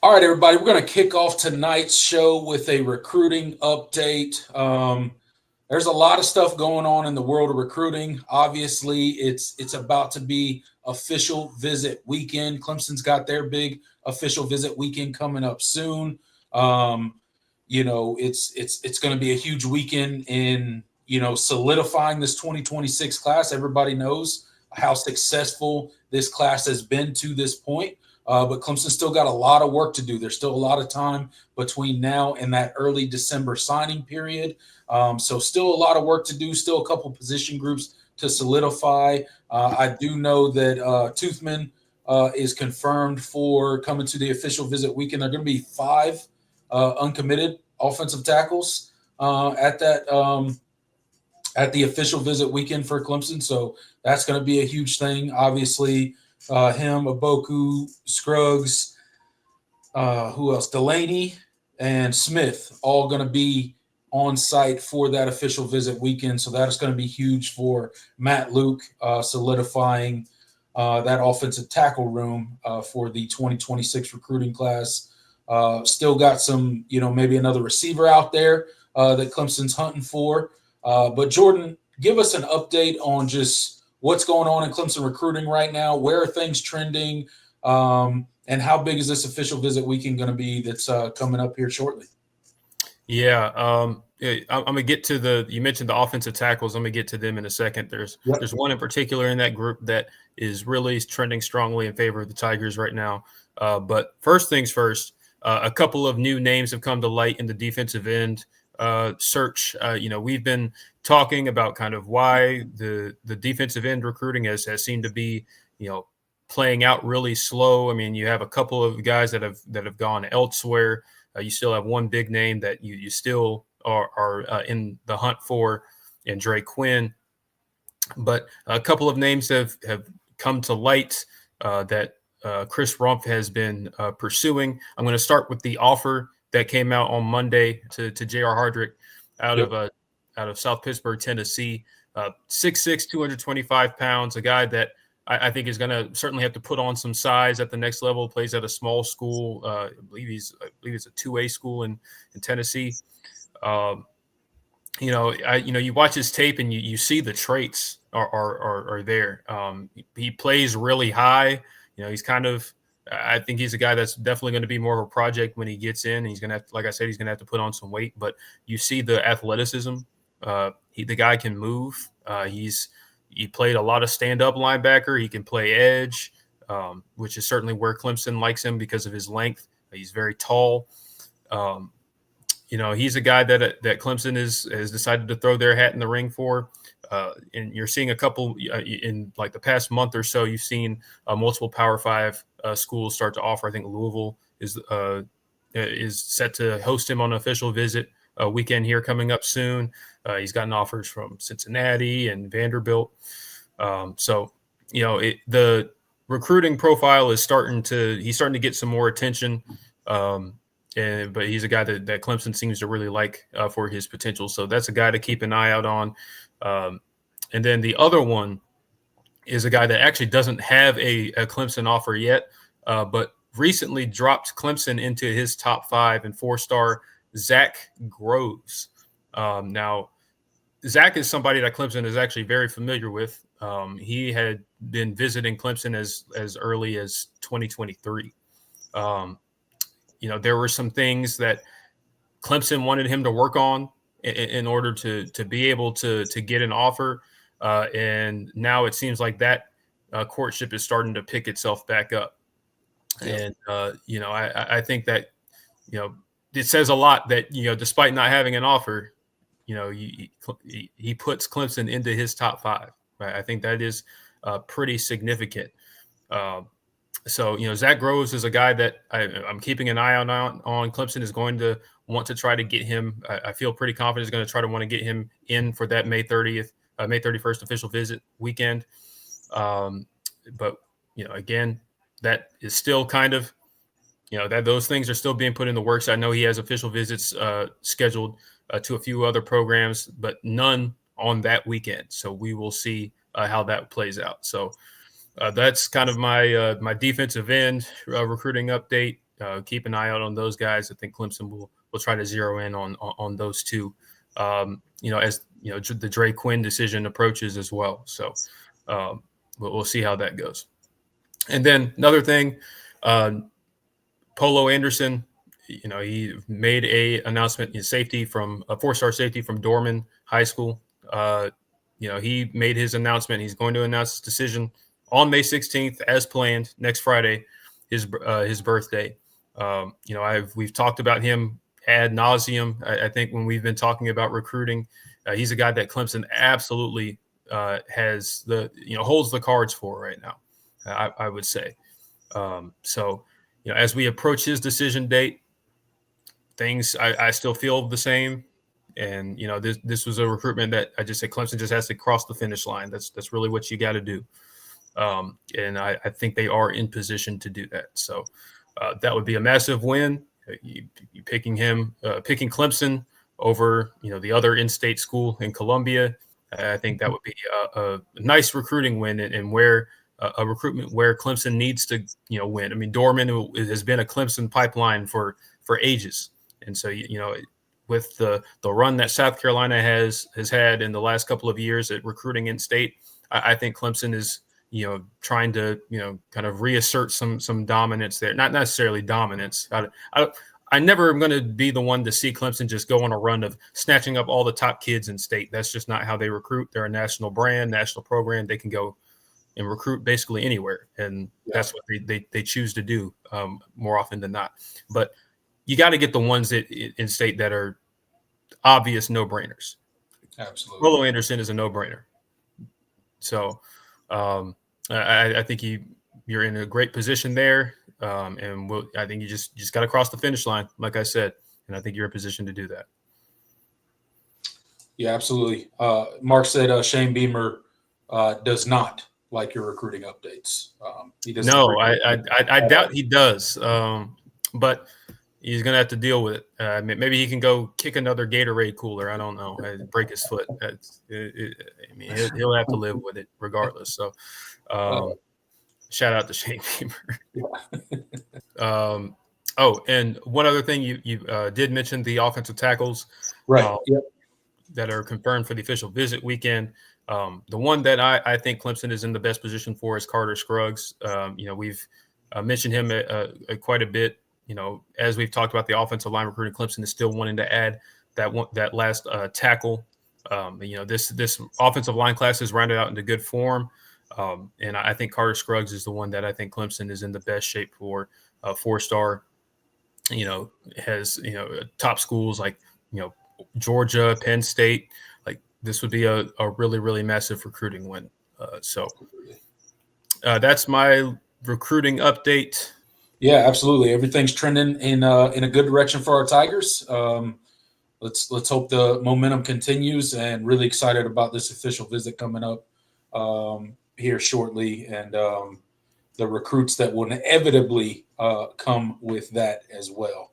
All right, everybody, we're going to kick off tonight's show with a recruiting update. There's a lot of stuff going on in the world of recruiting. Obviously, it's about to be official visit weekend. Clemson's got their big official visit weekend coming up soon. It's going to be a huge weekend in solidifying this 2026 class. Everybody knows how successful this class has been to this point. But Clemson still got a lot of work to do. There's still a lot of time between now and that early December signing period. So still a lot of work to do, still a couple position groups to solidify. I do know that Toothman is confirmed for coming to the official visit weekend. There are going to be 5 uncommitted offensive tackles at the official visit weekend for Clemson. So that's going to be a huge thing. Obviously, him, Aboku, Scruggs, who else? Delaney and Smith all going to be on site for that official visit weekend. So that is going to be huge for Matt Luke, solidifying that offensive tackle room for the 2026 recruiting class. Still got some, maybe another receiver out there that Clemson's hunting for. But Jordan, give us an update on just what's going on in Clemson recruiting right now. Where are things trending? And how big is this official visit weekend going to be that's coming up here shortly? Yeah, I'm going to get to you mentioned the offensive tackles. I'm going to get to them in a second. There's one in particular in that group that is really trending strongly in favor of the Tigers right now. But first things first, a couple of new names have come to light in the defensive end search. We've been talking about kind of why the defensive end recruiting has seemed to be, playing out really slow. I mean, you have a couple of guys that have gone elsewhere. You still have one big name that you still are in the hunt for, and Dre Quinn. But a couple of names have come to light that Chris Rumpf has been pursuing. I'm going to start with the offer that came out on Monday to J.R. Hardrick out of South Pittsburgh, Tennessee. 6'6", 225 pounds, a guy that I think is going to certainly have to put on some size at the next level. Plays at a small school. I believe it's a 2A school in Tennessee. You watch his tape and you see the traits are there. He plays really high. He's kind of, I think he's a guy that's definitely going to be more of a project when he gets in. He's going to have to, like I said, he's going to have to put on some weight, but you see the athleticism. The guy can move. He played a lot of stand-up linebacker. He can play edge, which is certainly where Clemson likes him because of his length. He's very tall. He's a guy that Clemson has decided to throw their hat in the ring for. And you're seeing a couple in like the past month or so, you've seen multiple Power 5 schools start to offer. I think Louisville is set to host him on an official visit weekend here coming up soon. He's gotten offers from Cincinnati and Vanderbilt. The recruiting profile is starting to get some more attention. But he's a guy that Clemson seems to really like for his potential. So that's a guy to keep an eye out on. And then the other one is a guy that actually doesn't have a Clemson offer yet, but recently dropped Clemson into his top 5 and 4-star Zach Groves. Now, Zach is somebody that Clemson is actually very familiar with. He had been visiting Clemson as early as 2023. There were some things that Clemson wanted him to work on in order to be able to get an offer. And now it seems like that courtship is starting to pick itself back up. And, I think that, it says a lot that, despite not having an offer, he puts Clemson into his top 5. Right? I think that is pretty significant. So, Zach Groves is a guy that I'm keeping an eye on. Clemson is going to want to try to get him. I feel pretty confident is going to try to want to get him in for that May 31st official visit weekend. But, again, that is still kind of, that those things are still being put in the works. I know he has official visits scheduled to a few other programs, but none on that weekend. So we will see how that plays out. So that's kind of my defensive end recruiting update. keep an eye out on those guys. I think Clemson will try to zero in on those two. As the Dre Quinn decision approaches as well. So we'll see how that goes. And then another thing, Polo Anderson, he made a announcement in safety from a 4-star safety from Dorman High School. He made his announcement. He's going to announce his decision on May 16th, as planned, next Friday, his birthday. We've talked about him ad nauseum. I think when we've been talking about recruiting, he's a guy that Clemson absolutely has holds the cards for right now. I would say. As we approach his decision date, things I still feel the same. And this was a recruitment that I just said Clemson just has to cross the finish line. That's really what you got to do. And I think they are in position to do that. So that would be a massive win. You picking Clemson over the other in-state school in Columbia. I think that would be a nice recruiting win, and where a recruitment where Clemson needs to win. I mean, Dorman has been a Clemson pipeline for ages, and so with the run that South Carolina has had in the last couple of years at recruiting in state, I think Clemson is trying to kind of reassert some dominance there. Not necessarily dominance. I never am going to be the one to see Clemson just go on a run of snatching up all the top kids in state. That's just not how they recruit. They're a national brand, national program. They can go and recruit basically anywhere, and that's what they choose to do more often than not. But you got to get the ones that in state that are obvious no-brainers. Absolutely. Polo Anderson is a no-brainer. So I think you're in a great position there, and I think you just got to cross the finish line, like I said, and I think you're in position to do that. Yeah, absolutely. Mark said Shane Beamer does not like your recruiting updates. He doesn't. No, I doubt he does, but he's going to have to deal with it. Maybe he can go kick another Gatorade cooler. I don't know. Break his foot. He'll have to live with it regardless. So shout out to Shane Beamer. And one other thing, you did mention the offensive tackles. Right. That are confirmed for the official visit weekend. The one that I think Clemson is in the best position for is Carter Scruggs. We've mentioned him quite a bit. As we've talked about the offensive line recruiting, Clemson is still wanting to add that last tackle. This offensive line class is rounded out into good form, and I think Carter Scruggs is the one that I think Clemson is in the best shape for. 4-star, has top schools like Georgia, Penn State. Like this would be a really, really massive recruiting win. That's my recruiting update. Yeah, absolutely. Everything's trending in a good direction for our Tigers. Let's hope the momentum continues, and really excited about this official visit coming up here shortly, and the recruits that will inevitably come with that as well.